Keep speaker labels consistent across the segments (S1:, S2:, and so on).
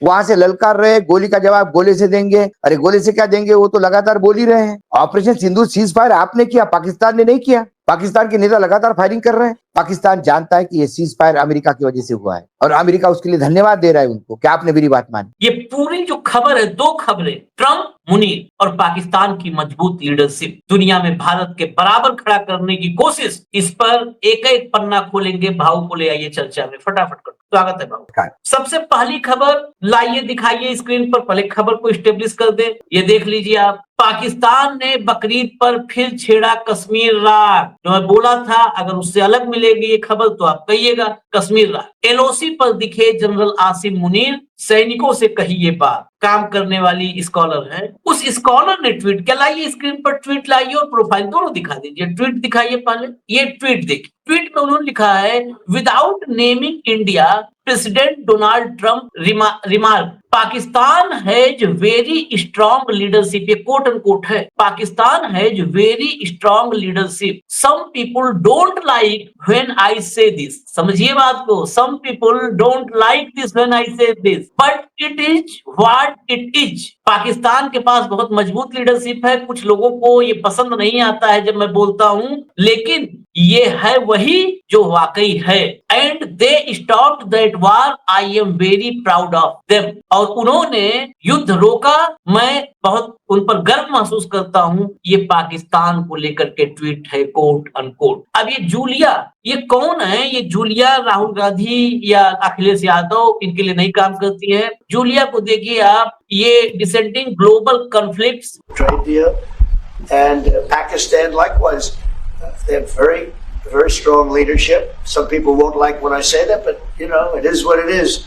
S1: वहां से ललकार रहे, गोली का जवाब गोले से देंगे। अरे गोले से क्या देंगे, वो तो लगातार बोल ही रहे हैं। ऑपरेशन सिंदूर सीज फायर आपने किया, पाकिस्तान ने नहीं किया। पाकिस्तान के नेता लगातार फायरिंग कर रहे हैं। पाकिस्तान जानता है कि ये सीज फायर अमेरिका की वजह से हुआ है और अमेरिका उसके लिए धन्यवाद दे रहा है उनको। क्या आपने मेरी बात मानी?
S2: ये पूरी जो खबर है, दो खबरें, ट्रंप, मुनीर और पाकिस्तान की मजबूत लीडरशिप, दुनिया में भारत के बराबर खड़ा करने की कोशिश, इस पर एक एक पन्ना खोलेंगे। भाव को ले आइए चर्चा में, फटाफट कर स्वागत है भाव। सबसे पहली खबर लाइए, दिखाइए स्क्रीन पर, पहले खबर को स्टेब्लिश कर दे। ये देख लीजिए आप, पाकिस्तान ने बकरीद पर फिर छेड़ा कश्मीर राग। जो मैं बोला था, अगर उससे अलग मिलेगी ये खबर तो आप कहिएगा। कश्मीर राग, एलओसी पर दिखे जनरल आसिम मुनीर, सैनिकों से कही ये बात। काम करने वाली स्कॉलर है, उस स्कॉलर ने ट्वीट किया। लाइए स्क्रीन पर ट्वीट लाइए और प्रोफाइल दोनों दिखा दीजिए। ट्वीट दिखाइए पहले, ये ट्वीट देखिए। ट्वीट में उन्होंने लिखा है, without naming India, president Donald Trump remark, Pakistan has very strong leadership. ये कोट एंड कोट है, Pakistan has very strong leadership. Some people don't like when I say this. समझिए बात को, some people don't like this when I say this, but it is what it is. Pakistan के पास बहुत मजबूत leadership है। कुछ लोगों को ये पसंद नहीं आता है जब मैं बोलता हूं, लेकिन ये है वही जो वाकई है। And they stopped that war, I am very proud of them. और उन्होंने युद्ध रोका, मैं बहुत उन पर गर्व महसूस करता हूं। ये पाकिस्तान को लेकर के ट्वीट है, कोट अनकोट। अब ये जूलिया, ये कौन है? ये जूलिया राहुल गांधी या अखिलेश यादव, इनके लिए नहीं काम करती है। जूलिया को देखिए आप, ये descending global conflicts,
S3: trade deal, and Pakistan likewise. They have very strong leadership. Some people won't like when I say that, but you know, it is what it is.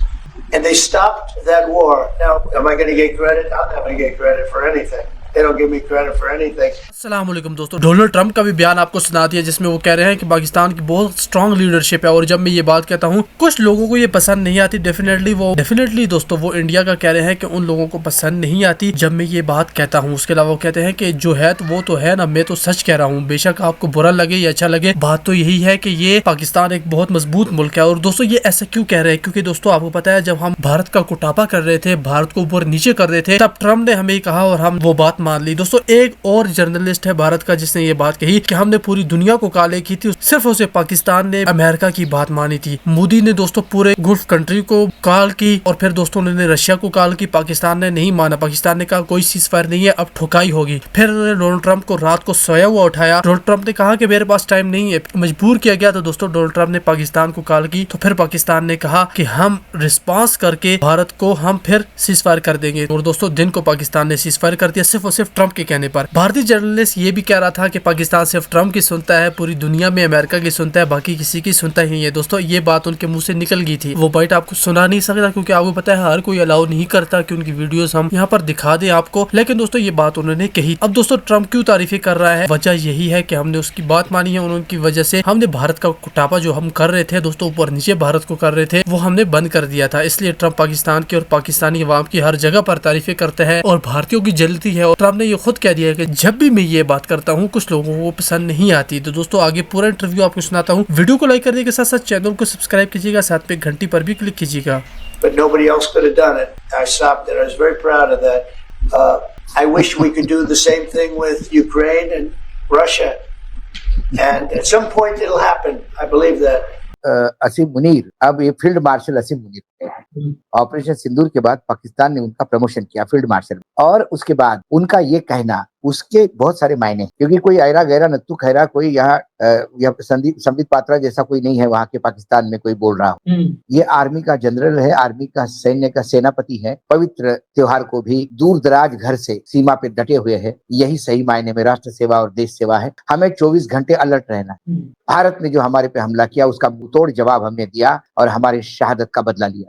S3: And they stopped that war. Now, am I going to get credit? I'm not going to get credit for anything. They don't give me credit for anything.
S4: अस्सलाम वालेकुम दोस्तों, Donald Trump का भी बयान आपको सुना दिया जिसमें वो कह रहे हैं कि पाकिस्तान की बहुत स्ट्रांग लीडरशिप है। और जब मैं ये बात कहता हूँ, कुछ लोगों को ये पसंद नहीं आती। डेफिनेटली दोस्तों, वो इंडिया का कह रहे हैं कि उन लोगों को पसंद नहीं आती जब मैं ये बात कहता हूँ। उसके अलावा वो कहते हैं कि जो है तो वो तो है ना, मैं तो सच कह रहा हूँ। बेशक आपको बुरा लगे या अच्छा लगे, बात तो यही है कि ये पाकिस्तान एक बहुत मजबूत मुल्क है। और दोस्तों, ये ऐसा क्यों कह रहे हैं? क्योंकि दोस्तों, आपको पता है, जब हम भारत का कुटापा कर रहे थे, भारत को ऊपर नीचे कर रहे थे, तब ट्रंप ने हमें कहा और हम वो बात मान ली। दोस्तों, एक और जर्नलिस्ट है भारत का जिसने ये बात कही कि हमने पूरी दुनिया को काले की थी, सिर्फ उसे पाकिस्तान ने अमेरिका की बात मानी थी। मोदी ने दोस्तों पूरे गल्फ कंट्री को काल की और फिर दोस्तों उन्होंने रशिया को काल की। पाकिस्तान ने नहीं माना। पाकिस्तान ने कहा कोई सीज फायर नहीं है, अब ठुकाई होगी। फिर उन्होंने डोनाल्ड ट्रंप को रात को सोया हुआ उठाया। डोनाल्ड ट्रंप ने कहा कि मेरे पास टाइम नहीं है, मजबूर किया गया। तो दोस्तों, डोनाल्ड ट्रंप ने पाकिस्तान को काल की। तो फिर पाकिस्तान ने कहा कि हम रिस्पॉन्स करके भारत को हम फिर सीज फायर कर देंगे। और दोस्तों, दिन को पाकिस्तान ने सीज फायर कर दिया, सिर्फ और सिर्फ ट्रंप के कहने पर। भारतीय जर्नलिस्ट ये भी कह रहा था कि पाकिस्तान सिर्फ ट्रंप की सुनता है, पूरी दुनिया में अमेरिका की सुनता है, बाकी किसी की सुनता ही नहीं है। दोस्तों, ये बात उनके मुंह से निकल गई थी। वो बाइट आपको सुना नहीं सकता क्योंकि आपको पता है हर कोई अलाउ नहीं करता कि उनकी वीडियोस हम यहाँ पर दिखा दें आपको। लेकिन दोस्तों, ये बात उन्होंने कही। अब दोस्तों, ट्रंप क्यों तारीफें कर रहा है? वजह यही है कि हमने उसकी बात मानी है। उनकी वजह से हमने भारत का कुटापा जो हम कर रहे थे दोस्तों, ऊपर नीचे भारत को कर रहे थे, वो हमने बंद कर दिया था। इसलिए ट्रंप पाकिस्तान की और पाकिस्तानी अवाम की हर जगह पर तारीफें करते हैं और भारतीयों की जलती है। और ट्रंप ने ये खुद कह दिया है कि जब भी मैं ये बात करता हूँ, कुछ लोगों को पसंद नहीं आती। तो दोस्तों, आगे पूरा इंटरव्यू आपको सुनाता हूँ। वीडियो को लाइक करने के साथ साथ चैनल को सब्सक्राइब कीजिएगा, साथ में घंटी पर भी क्लिक कीजिएगा।
S3: But nobody else could have done it. I stopped it. I was very proud of that. I wish we could do the same thing with Ukraine and Russia. And at some point it'll happen. I believe that.
S1: असीम मुनीर, अब ये field marshal असीम Munir, operation सिंदूर के बाद पाकिस्तान ने उनका promotion किया field marshal. और उसके बाद उनका ये कहना, उसके बहुत सारे मायने, क्योंकि कोई ऐरा गैरा नत्थु खैरा कोई यहाँ संबित पात्रा जैसा कोई नहीं है वहाँ के पाकिस्तान में कोई बोल रहा हो। ये आर्मी का जनरल है, आर्मी का सैन्य का सेनापति है। पवित्र त्योहार को भी दूर दराज घर से सीमा पे डटे हुए है। यही सही मायने में राष्ट्र सेवा और देश सेवा है। हमें 24 घंटे अलर्ट रहना। भारत ने जो हमारे पे हमला किया उसका मुंहतोड़ जवाब हमने दिया और हमारी शहादत का बदला लिया।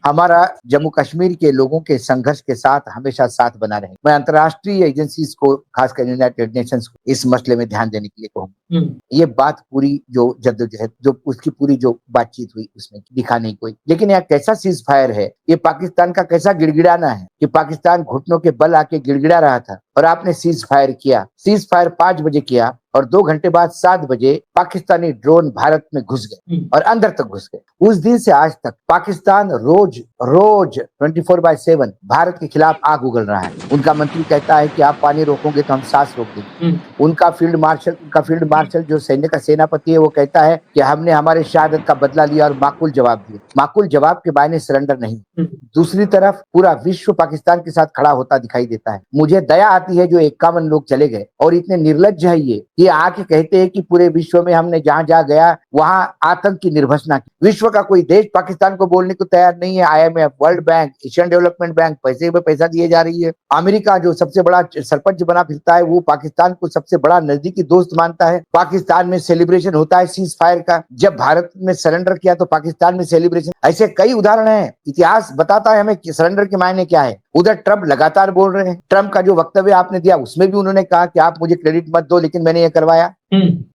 S1: हमारा जम्मू कश्मीर के लोगों के संघर्ष के साथ हमेशा साथ बना रहे। मैं अंतर्राष्ट्रीय एजेंसी को, खासकर यूनाइटेड नेशंस को, इस मसले में ध्यान देने के लिए कहूँगा। ये बात पूरी जो जद्दोजहद, जो उसकी पूरी जो बातचीत हुई उसमें दिखा नहीं कोई। लेकिन यहाँ कैसा सीज फायर है, ये पाकिस्तान का कैसा गिड़गिड़ाना है कि पाकिस्तान घुटनों के बल आके गिड़गिड़ा रहा था और आपने सीज फायर किया। सीज फायर 5 बजे किया और 2 घंटे बाद 7 बजे पाकिस्तानी ड्रोन भारत में घुस गए और अंदर तक घुस गए। उस दिन से आज तक पाकिस्तान रोज 24/7 भारत के खिलाफ आग उगल रहा है। उनका मंत्री कहता है कि आप पानी रोकोगे तो हम सांस रोक देंगे। उनका फील्ड मार्शल जो सैन्य का सेनापति है वो कहता है कि हमने हमारे शहादत का बदला लिया और माकूल जवाब दिया। माकूल जवाब के मायने सरेंडर नहीं। दूसरी तरफ पूरा विश्व पाकिस्तान के साथ खड़ा होता दिखाई देता है। मुझे दया आती है जो 51 लोग चले गए और इतने निर्लज्ज है ये आके कहते हैं कि पूरे विश्व में हमने जहां जहां गया वहां आतंक की निर्भसना की। विश्व का कोई देश पाकिस्तान को बोलने को तैयार नहीं है। IMF, world bank, Asian development bank पैसे पे पैसा दिए जा रही है। अमेरिका जो सबसे बड़ा सरपंच बना फिरता है वो पाकिस्तान को सबसे बड़ा नजदीकी दोस्त मानता है। पाकिस्तान में सेलिब्रेशन होता है सीज फायर का। जब भारत ने सरेंडर किया तो पाकिस्तान में सेलिब्रेशन। ऐसे कई उदाहरण हैं। इतिहास बताता है हमें कि सरेंडर के मायने क्या है। उधर ट्रम्प लगातार बोल रहे हैं। ट्रम्प का जो वक्तव्य आपने दिया उसमें भी उन्होंने कहा कि आप मुझे क्रेडिट मत दो लेकिन मैंने ये करवाया।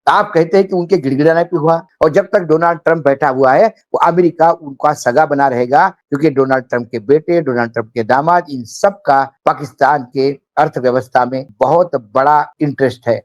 S1: आप कहते हैं कि उनके गिड़गिड़ाने पे हुआ और जब तक डोनाल्ड ट्रम्प बैठा हुआ है वो अमेरिका उनका सगा बना रहेगा क्योंकि डोनाल्ड ट्रम्प के बेटे, डोनाल्ड ट्रम्प के दामाद, इन सब का पाकिस्तान के अर्थव्यवस्था में बहुत बड़ा इंटरेस्ट है।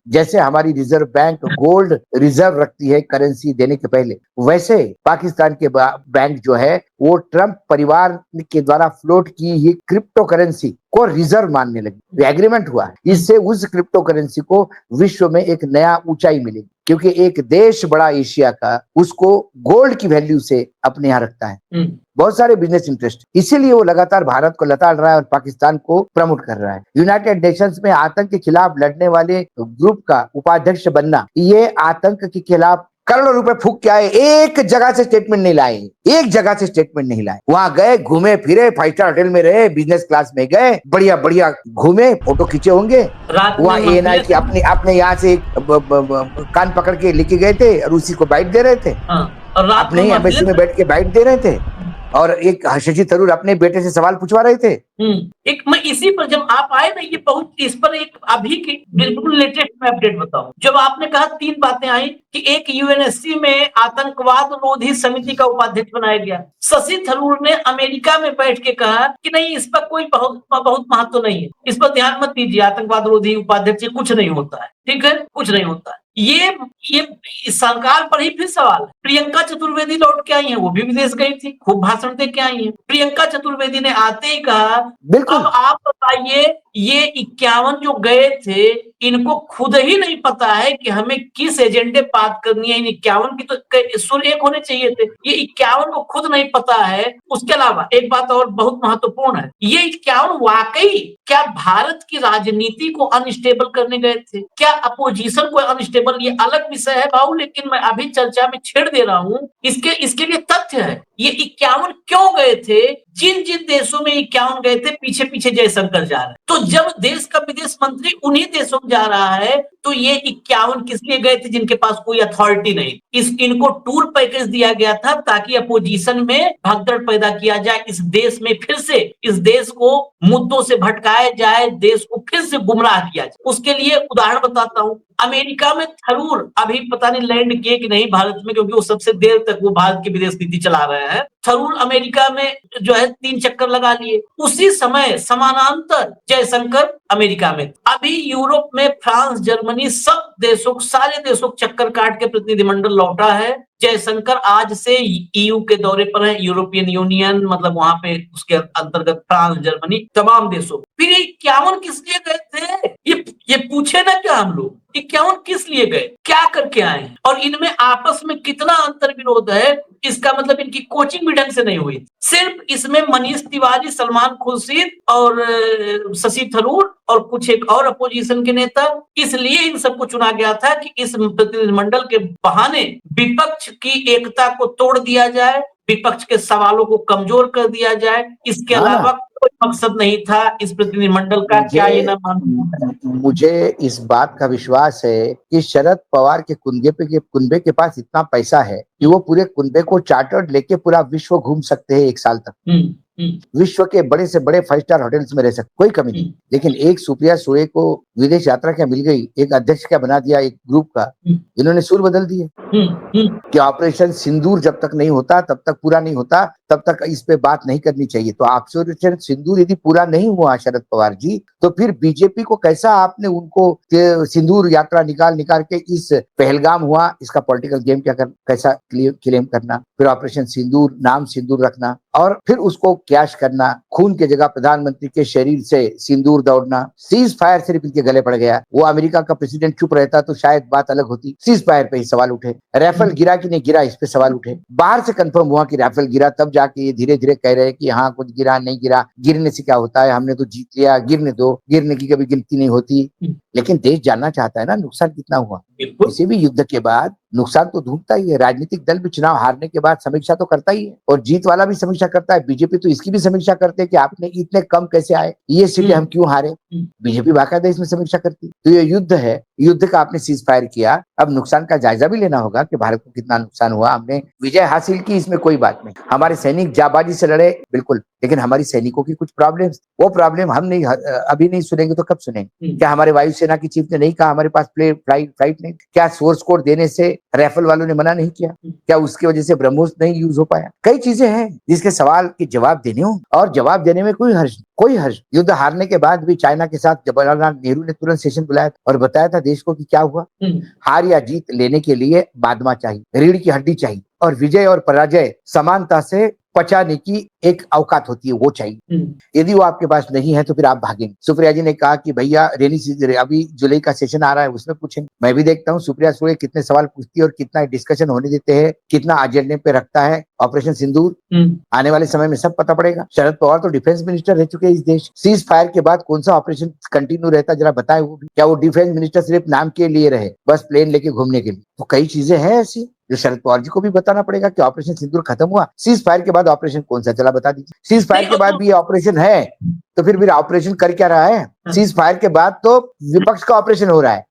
S1: जैसे हमारी रिजर्व बैंक गोल्ड रिजर्व रखती है करेंसी देने के पहले, वैसे पाकिस्तान के बैंक जो है वो ट्रम्प परिवार के द्वारा फ्लोट की ही क्रिप्टो करेंसी को रिजर्व मानने लगी। एग्रीमेंट हुआ, इससे उस क्रिप्टो करेंसी को विश्व में एक नया ऊंचाई मिलेगी क्योंकि एक देश बड़ा एशिया का उसको गोल्ड की वैल्यू से अपने यहाँ रखता है। बहुत सारे बिजनेस इंटरेस्ट, इसीलिए वो लगातार भारत को लताड़ रहा है और पाकिस्तान को प्रमोट कर रहा है। यूनाइटेड नेशंस में आतंक के खिलाफ लड़ने वाले ग्रुप का उपाध्यक्ष बनना, ये आतंक के खिलाफ करोड़ों रुपए फूक के आए, एक जगह से स्टेटमेंट नहीं लाए, एक जगह से स्टेटमेंट नहीं लाए। वहां गए, घूमे फिरे, 5 स्टार होटल में रहे, बिजनेस क्लास में गए, बढ़िया बढ़िया घूमे, फोटो खींचे होंगे। वहाँ ये ना कि अपने यहाँ से कान पकड़ के लेके गए थे और उसी को बाइट दे रहे थे। अपने एम्बेसी में बैठ के बाइट दे रहे थे और एक शशि थरूर अपने बेटे से सवाल पूछवा रहे थे।
S2: एक मैं इसी पर जब आप आए ना, ये बहुत इस पर एक अभी की बिल्कुल लेटेस्ट में अपडेट बताऊं। जब आपने कहा 3 बातें आई कि एक UNSC में आतंकवाद विरोधी समिति का उपाध्यक्ष बनाया गया। शशि थरूर ने अमेरिका में बैठ के कहा कि नहीं, इस पर कोई बहुत महत्व नहीं है, इस पर ध्यान मत दीजिए, आतंकवाद विरोधी उपाध्यक्ष कुछ नहीं होता है, ठीक है, कुछ नहीं होता है। ये सरकार पर ही फिर सवाल है। प्रियंका चतुर्वेदी लौट के आई हैं, वो भी विदेश गई थी, खूब भाषण दे के आई हैं। प्रियंका चतुर्वेदी ने आते ही कहा अब आप बताइए ये 51 जो गए थे इनको खुद ही नहीं पता है कि हमें किस एजेंडे बात करनी है। इन 51 की तो सुर एक होने चाहिए थे, ये 51 को खुद नहीं पता है। उसके अलावा एक बात और बहुत महत्वपूर्ण है, ये 51 वाकई क्या भारत की राजनीति को अनस्टेबल करने गए थे, क्या अपोजिशन को अनस्टेबल, ये अलग विषय है भाऊ, लेकिन मैं अभी चर्चा में छेड़ दे रहा हूँ। इसके लिए तथ्य है, ये 51 क्यों गए थे, जिन जिन देशों में 51 गए थे पीछे पीछे जयशंकर जा रहे हैं। तो जब देश का विदेश मंत्री उन्हीं देशों में जा रहा है तो ये 51 किस लिए गए थे जिनके पास कोई अथॉरिटी नहीं। इनको टूर पैकेज दिया गया था ताकि अपोजिशन में भगदड़ पैदा किया जाए, इस देश में फिर से इस देश को मुद्दों से भटकाया जाए, देश को फिर से गुमराह किया जाए। उसके लिए उदाहरण बताता हूँ। अमेरिका में थरूर अभी पता नहीं लैंड किए कि नहीं भारत में, क्योंकि वो सबसे देर तक वो भारत की विदेश नीति चला रहे हैं। थरूर अमेरिका में जो है 3 चक्कर लगा लिए। उसी समय समानांतर जयशंकर अमेरिका में। अभी यूरोप में फ्रांस, जर्मनी, सब देशों, सारे देशों चक्कर काट के प्रतिनिधिमंडल लौटा है। जयशंकर आज से EU के दौरे पर है, यूरोपियन यूनियन, मतलब वहां पे उसके अंतर्गत फ्रांस, जर्मनी, तमाम देशों। फिर 51 किस लिए गए थे, ये पूछे ना क्या हम लोग, 51 किस लिए गए, क्या करके आए, और इनमें आपस में कितना अंतर विरोध है। इसका मतलब इनकी कोचिंग भी ढंग से नहीं हुई। सिर्फ इसमें मनीष तिवारी, सलमान खुर्शीद और शशि थरूर और कुछ एक और अपोजिशन के नेता, इसलिए इन सबको चुना गया था कि इस प्रतिनिधिमंडल के बहाने विपक्ष की एकता को तोड़ दिया जाए, विपक्ष के सवालों को कमजोर कर दिया जाए। इसके अलावा कोई मकसद नहीं था इस प्रतिनिधिमंडल का। क्या ये ना
S1: मुझे इस बात का विश्वास है कि शरद पवार के कुनबे के पास इतना पैसा है कि वो पूरे कुनबे को चार्टर्ड लेके पूरा विश्व घूम सकते हैं 1 साल तक। विश्व के बड़े से बड़े 5 स्टार होटल्स में रह सकते, कोई कमी नहीं। लेकिन एक सुप्रिया सुळे को विदेश यात्रा क्या मिल गई, एक अध्यक्ष क्या बना दिया एक ग्रुप का, इन्होंने सुर बदल दिए कि ऑपरेशन सिंदूर जब तक नहीं होता तब तक पूरा नहीं होता, तब तक इस पे बात नहीं करनी चाहिए। तो ऑपरेशन सिंदूर यदि पूरा नहीं हुआ शरद पवार जी, तो फिर बीजेपी को कैसा आपने उनको सिंदूर यात्रा निकाल के इस पहलगाम हुआ इसका पॉलिटिकल गेम कैसा क्लेम करना, फिर ऑपरेशन सिंदूर नाम सिंदूर रखना और फिर उसको कैश करना, खून की जगह प्रधानमंत्री के शरीर से सिंदूर दौड़ना, सीज फायर सिर्फ इनके गले पड़ गया। वो अमेरिका का प्रेसिडेंट चुप रहता तो शायद बात अलग होती। सीज फायर पे ही सवाल उठे, राइफल गिरा कि नहीं गिरा इस पे सवाल उठे। बाहर से कंफर्म हुआ कि राइफल गिरा, तब जाके ये धीरे धीरे कह रहे हैं कि हाँ कुछ गिरा नहीं गिरा, गिरने से क्या होता है, हमने तो जीत लिया, गिरने दो, गिरने की कभी गिनती नहीं होती। लेकिन देश जानना चाहता है ना नुकसान कितना हुआ। किसी भी युद्ध के बाद नुकसान तो ढूंढता ही है। राजनीतिक दल भी चुनाव हारने के बाद समीक्षा तो करता ही है और जीत वाला भी समीक्षा करता है। बीजेपी तो इसकी भी समीक्षा करते हैं कि आपने इतने कम कैसे आए, ये सीटें हम क्यों हारे। बीजेपी बाकायदा इसमें समीक्षा करती है। तो ये युद्ध है, युद्ध का आपने सीज फायर किया, अब नुकसान का जायजा भी लेना होगा कि भारत को कितना नुकसान हुआ। हमने विजय हासिल की, इसमें कोई बात नहीं, हमारे सैनिक जाबाजी से लड़े बिल्कुल, लेकिन हमारी सैनिकों की कुछ प्रॉब्लम्स, वो प्रॉब्लम हम नहीं अभी नहीं सुनेंगे तो कब सुनेंगे। क्या हमारे वायुसेना की चीफ ने नहीं कहा हमारे पास फ्लाइट नहीं? क्या सोर्स कोड देने से राइफल वालों ने मना नहीं किया? क्या उसकी वजह से ब्रह्मोस नहीं यूज हो पाया? कई चीजें हैं जिसके सवाल के जवाब देने हो, और जवाब देने में कोई हर्ष। युद्ध हारने के बाद भी चाइना के साथ जवाहरलाल नेहरू ने तुरंत सेशन बुलाया और बताया था देश को कि क्या हुआ। हार या जीत लेने के लिए बादमा चाहिए, रीढ़ की हड्डी चाहिए, और विजय और पराजय समानता से पचाने की एक औकात होती है, वो चाहिए। यदि वो आपके पास नहीं है तो फिर आप भागेंगे। सुप्रिया जी ने कहा कि भैया रेनी सीजन, अभी जुलाई का सेशन आ रहा है उसमें पूछेंगे। मैं भी देखता हूँ सुप्रिया सुळे कितने सवाल पूछती है और कितना डिस्कशन होने देते हैं, कितना एजेंडे पे रखता है ऑपरेशन सिंदूर। आने वाले समय में सब पता पड़ेगा। शरद पवार तो डिफेंस मिनिस्टर रह चुके हैं इस देश। सीज फायर के बाद कौन सा ऑपरेशन कंटिन्यू रहता जरा बताए वो भी। क्या वो डिफेंस मिनिस्टर सिर्फ नाम के लिए रहे, बस प्लेन लेके घूमने के लिए? तो कई चीजें हैं ऐसी जो शरद पवार जी को भी बताना पड़ेगा कि ऑपरेशन सिंदूर खत्म हुआ, सीज फायर के बाद ऑपरेशन कौन सा चला बता दीजिए। सीज फायर के बाद भी ये ऑपरेशन है तो फिर ऑपरेशन कर क्या रहा है? सीज फायर के बाद तो विपक्ष का ऑपरेशन हो रहा है,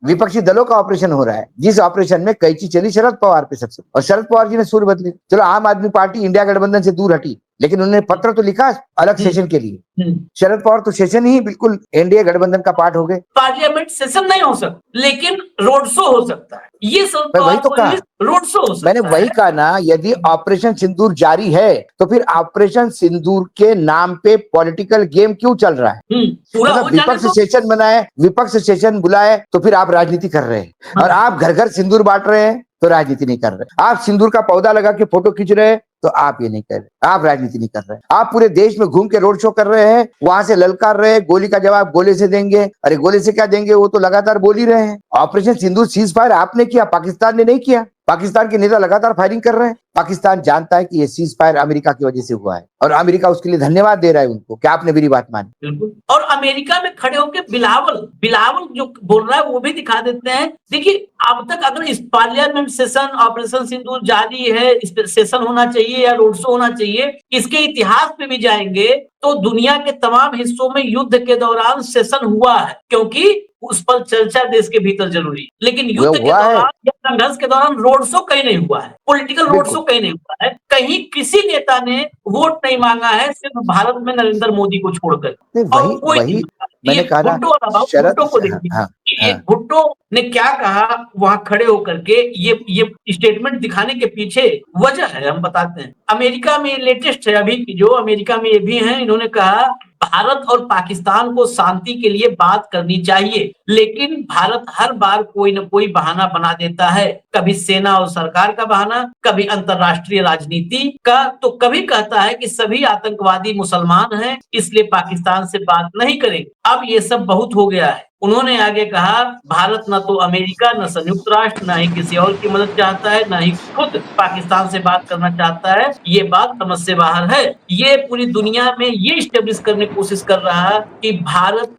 S1: विपक्षी दलों का ऑपरेशन हो रहा है, जिस ऑपरेशन में कैची चली शरद पवार पे सबसे, और शरद पवार जी ने सुर बदली। चलो आम आदमी पार्टी इंडिया गठबंधन से दूर हटी, लेकिन उन्होंने पत्र तो लिखा अलग सेशन के लिए। शरद पवार तो सेशन ही बिल्कुल एनडीए गठबंधन का पार्ट हो गए।
S2: पार्लियामेंट सेशन नहीं हो सकता, लेकिन रोड शो हो सकता है। ये शरद
S1: वही तो कहा,
S2: रोड शो हो सकता
S1: मैंने वही कहा ना, यदि ऑपरेशन सिंदूर जारी है तो फिर ऑपरेशन सिंदूर के नाम पे पॉलिटिकल गेम क्यों चल रहा है?
S2: पूरा
S1: मतलब विपक्ष सेशन बनाए, विपक्ष सेशन बुलाए तो फिर आप राजनीति कर रहे हैं, और आप घर घर सिंदूर बांट रहे हैं तो राजनीति नहीं कर रहे। आप सिंदूर का पौधा लगा के फोटो खींच रहे हैं तो आप ये नहीं कर रहे, आप राजनीति नहीं कर रहे। आप पूरे देश में घूम के रोड शो कर रहे हैं, वहां से ललकार रहे हैं, गोली का जवाब गोले से देंगे। अरे गोले से क्या देंगे, वो तो लगातार बोल ही रहे हैं। ऑपरेशन सिंदूर सीज फायर आपने किया, पाकिस्तान ने नहीं किया। पाकिस्तान के नेता लगातार फायरिंग कर रहे हैं। पाकिस्तान जानता है कि ये सीज फायर अमेरिका की वजह से हुआ है, और अमेरिका उसके लिए धन्यवाद दे रहा है उनको, क्या आपने मेरी बात मानी?
S2: बिल्कुल। और अमेरिका में खड़े होकर बिलावल जो बोल रहा है वो भी दिखा देते हैं। देखिए अब तक अगर इस पार्लियामेंट सेशन ऑपरेशन सिंदूर जारी है, इस पर सेशन होना चाहिए या रोड शो होना चाहिए, इसके इतिहास पे भी जाएंगे तो दुनिया के तमाम हिस्सों में युद्ध के दौरान सेशन हुआ है, क्योंकि उस पर चर्चा देश के भीतर जरूरी है। लेकिन युद्ध के दौरान या संघर्ष के दौरान रोड शो कहीं नहीं हुआ है, पॉलिटिकल रोड शो कहीं नहीं हुआ है, कहीं किसी नेता ने वोट नहीं मांगा है, सिर्फ भारत में नरेंद्र मोदी को छोड़कर। और कोई मैंने कहा भुट्टो को देखिए, भुट्टो ने क्या कहा वहां खड़े होकर के, ये स्टेटमेंट दिखाने के पीछे वजह है, हम बताते हैं। अमेरिका में लेटेस्ट है अभी की, जो अमेरिका में ये भी है, इन्होंने कहा भारत और पाकिस्तान को शांति के लिए बात करनी चाहिए, लेकिन भारत हर बार कोई न कोई बहाना बना देता है, कभी सेना और सरकार का बहाना, कभी अंतरराष्ट्रीय राजनीति का, तो कभी कहता है कि सभी आतंकवादी मुसलमान हैं इसलिए पाकिस्तान से बात नहीं करेंगे। अब ये सब बहुत हो गया है। उन्होंने आगे कहा भारत न तो अमेरिका, न संयुक्त राष्ट्र, न ही किसी और की मदद चाहता है, न ही खुद पाकिस्तान से बात करना चाहता है। ये बात समझ से बाहर है। ये पूरी दुनिया में ये स्टेब्लिश करने की कोशिश कर रहा है कि भारत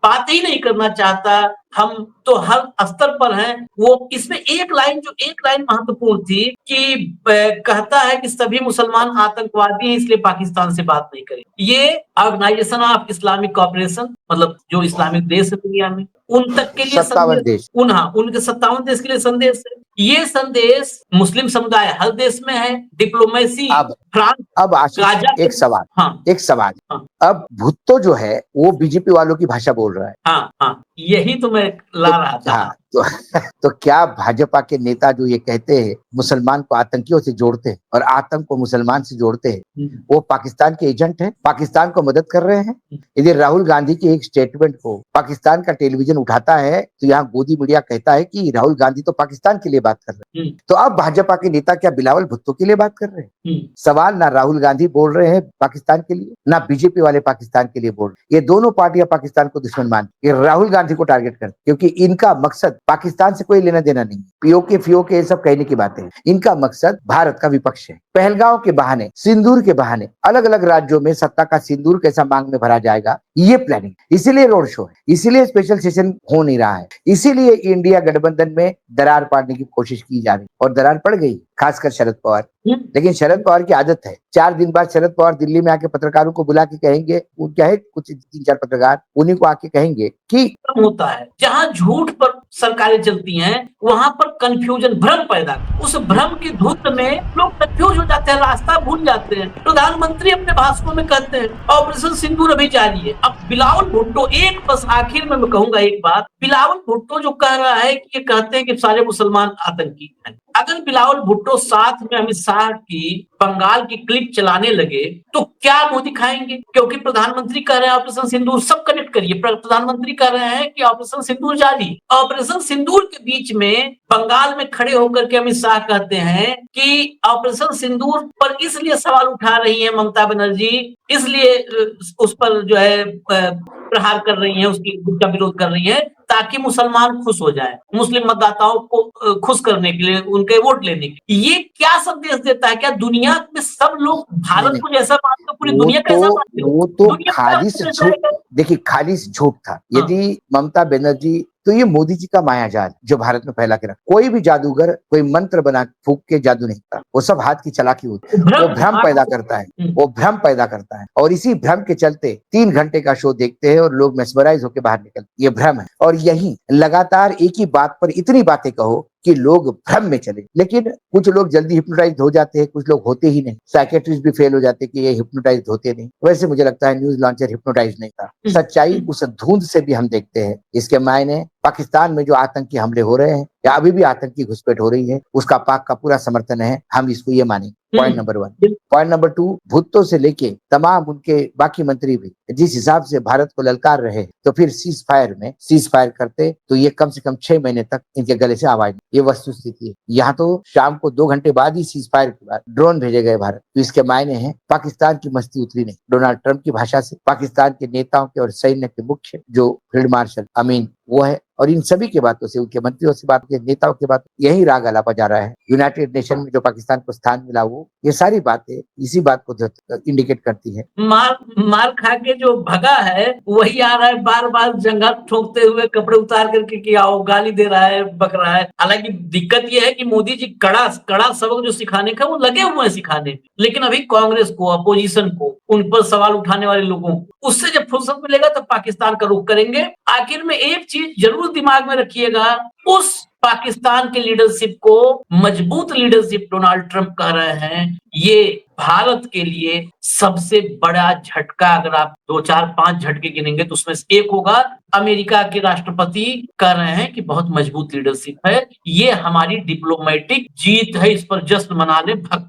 S2: बात ही नहीं करना चाहता, हम तो हर स्तर पर हैं। वो इसमें एक लाइन महत्वपूर्ण थी कि कहता है कि सभी मुसलमान आतंकवादी हैं इसलिए पाकिस्तान से बात नहीं करें। ये ऑर्गेनाइजेशन ऑफ इस्लामिक कोऑपरेशन, मतलब जो इस्लामिक देश है दुनिया में, उन तक के लिए
S1: 57 देश,
S2: उनके 57 देश के लिए संदेश है। ये संदेश मुस्लिम समुदाय हर देश में है, डिप्लोमेसी फ्रांस।
S1: अब आशीष एक सवाल, अब भुट्टो जो है वो बीजेपी वालों की भाषा बोल रहा है।
S2: हाँ, यही तो मैं ला रहा था।
S1: तो क्या भाजपा के नेता जो ये कहते हैं मुसलमान को आतंकियों से जोड़ते हैं और आतंक को मुसलमान से जोड़ते हैं, वो पाकिस्तान के एजेंट हैं, पाकिस्तान को मदद कर रहे हैं? यदि राहुल गांधी के एक स्टेटमेंट को पाकिस्तान का टेलीविजन उठाता है तो यहाँ गोदी मीडिया कहता है कि राहुल गांधी तो पाकिस्तान के लिए बात कर रहे हैं। तो अब भाजपा के नेता क्या बिलावल भुट्टो के लिए बात कर रहे हैं? सवाल ना राहुल गांधी बोल रहे हैं पाकिस्तान के लिए, ना बीजेपी वाले पाकिस्तान के लिए बोल रहे। ये दोनों पार्टियां पाकिस्तान को दुश्मन मानती, ये राहुल गांधी को टारगेट करती, क्योंकि इनका मकसद पाकिस्तान से कोई लेना देना नहीं। पीओके फियोके ये सब कहने की बातें हैं, इनका मकसद भारत का विपक्ष है। पहलगांव के बहाने, सिंदूर के बहाने अलग अलग राज्यों में सत्ता का सिंदूर कैसा मांग में भरा जाएगा, ये प्लानिंग। इसीलिए रोड शो है, इसीलिए स्पेशल सेशन हो नहीं रहा है, इसीलिए इंडिया गठबंधन में दरार पाड़ने की कोशिश की जा रही और दरार पड़ गई, खासकर शरद पवार। लेकिन शरद पवार की आदत है, 4 दिन बाद शरद पवार दिल्ली में आके पत्रकारों को बुला के कहेंगे, वो क्या है, कुछ 3-4 पत्रकार उन्हीं को आके कहेंगे कि
S2: होता है जहां झूठ पर सरकारें चलती हैं वहां पर कंफ्यूजन, भ्रम पैदा, उस भ्रम की धुंध में लोग कंफ्यूज हो जाते हैं, रास्ता भूल जाते हैं। प्रधानमंत्री अपने भाषणों में कहते हैं ऑपरेशन सिंदूर अभी जारी है। अब बिलावल भुट्टो, एक बस आखिर में मैं कहूंगा एक बात, बिलावल भुट्टो जो कह रहा है कि ये कहते हैं कि सारे मुसलमान आतंकी हैं। अगर बिलावल भुट्टो साथ में अमित शाह की बंगाल की क्लिप चलाने लगे तो क्या मुंह दिखाएंगे? क्योंकि प्रधानमंत्री कह रहे हैं ऑपरेशन सिंदूर, सब कनेक्ट करिए, प्रधानमंत्री कह रहे हैं कि ऑपरेशन सिंदूर जारी। ऑपरेशन सिंदूर के बीच में बंगाल में खड़े होकर के अमित शाह कहते हैं कि ऑपरेशन सिंदूर पर इसलिए सवाल उठा रही है ममता बनर्जी, इसलिए उस पर जो है प्रहार कर रही है, उसका विरोध कर रही है ताकि मुसलमान खुश हो जाए, मुस्लिम मतदाताओं को खुश करने के लिए, उनके वोट लेने के लिए। ये क्या संदेश देता है? क्या दुनिया में सब लोग भारत को जैसा मानते, पूरी दुनिया कैसा मानते?
S1: वो तो खालिस झूठ, देखिए खालिस झूठ था। यदि ममता बनर्जी, तो ये मोदी जी का मायाजाल जो भारत में फैला के रखा। कोई भी जादूगर कोई मंत्र बना फूक के जादू नहीं करता, वो सब हाथ की चालाकी होती है, वो भ्रम पैदा करता है, वो भ्रम पैदा करता है। और इसी भ्रम के चलते 3 घंटे का शो देखते हैं और लोग मेस्मराइज होकर बाहर निकलते, ये भ्रम है। और यही लगातार एक ही बात पर इतनी बातें कहो कि लोग भ्रम में चले। लेकिन कुछ लोग जल्दी हिप्नोटाइज हो जाते हैं, कुछ लोग होते ही नहीं। साइकेट्रिस्ट भी फेल हो जाते हैं कि ये हिप्नोटाइज होते नहीं। वैसे मुझे लगता है न्यूज लॉन्चर हिप्नोटाइज नहीं था। सच्चाई उस धुंध से भी हम देखते हैं। इसके मायने पाकिस्तान में जो आतंकी हमले हो रहे हैं या अभी भी आतंकी घुसपैठ हो रही है, उसका पाक का पूरा समर्थन है, हम इसको ये मानेंगे। Point number 1। Point number 2, Bhutto से लेके तमाम उनके बाकी मंत्री भी जिस हिसाब से भारत को ललकार रहे, तो फिर सीज फायर करते तो ये कम से कम 6 महीने तक इनके गले से आवाज, ये वस्तु स्थिति है। यहाँ तो शाम को 2 घंटे बाद ही सीज फायर के बाद ड्रोन भेजे गए भारत। तो इसके मायने हैं पाकिस्तान की मस्ती उतरी नहीं। डोनाल्ड ट्रंप की भाषा से पाकिस्तान के नेताओं के और सैन्य के मुख्य जो फील्ड मार्शल अमीन वो है, और इन सभी की बातों से, उनके मंत्रियों से बात, के नेताओं की बात, यही राग अलापा जा रहा है। यूनाइटेड नेशन में जो पाकिस्तान को स्थान मिला, वो ये सारी बातें इसी बात को इंडिकेट करती है।
S2: मार खा के जो भगा है वही आ रहा है बार बार जंगा ठोकते हुए, कपड़े उतार करके कि आओ, गाली दे रहा है, बक रहा है। हालांकि दिक्कत ये है कि मोदी जी कड़ा सबक जो सिखाने का वो लगे हुए हैं सिखाने, लेकिन अभी कांग्रेस को, अपोजिशन को, उन पर सवाल उठाने वाले लोगों को, उससे जब फुर्सत मिलेगा तब पाकिस्तान का रुख करेंगे। आखिर में एक चीज जरूर दिमाग में रखिएगा, उस पाकिस्तान के लीडरशिप को मजबूत लीडरशिप डोनाल्ड ट्रंप कह रहे हैं, ये भारत के लिए सबसे बड़ा झटका। अगर आप 2, 4, 5 झटके गिनेंगे तो उसमें से एक होगा, अमेरिका के राष्ट्रपति कह रहे हैं कि बहुत मजबूत लीडरशिप है, ये हमारी डिप्लोमेटिक जीत है, इस पर जश्न मनाने भक्त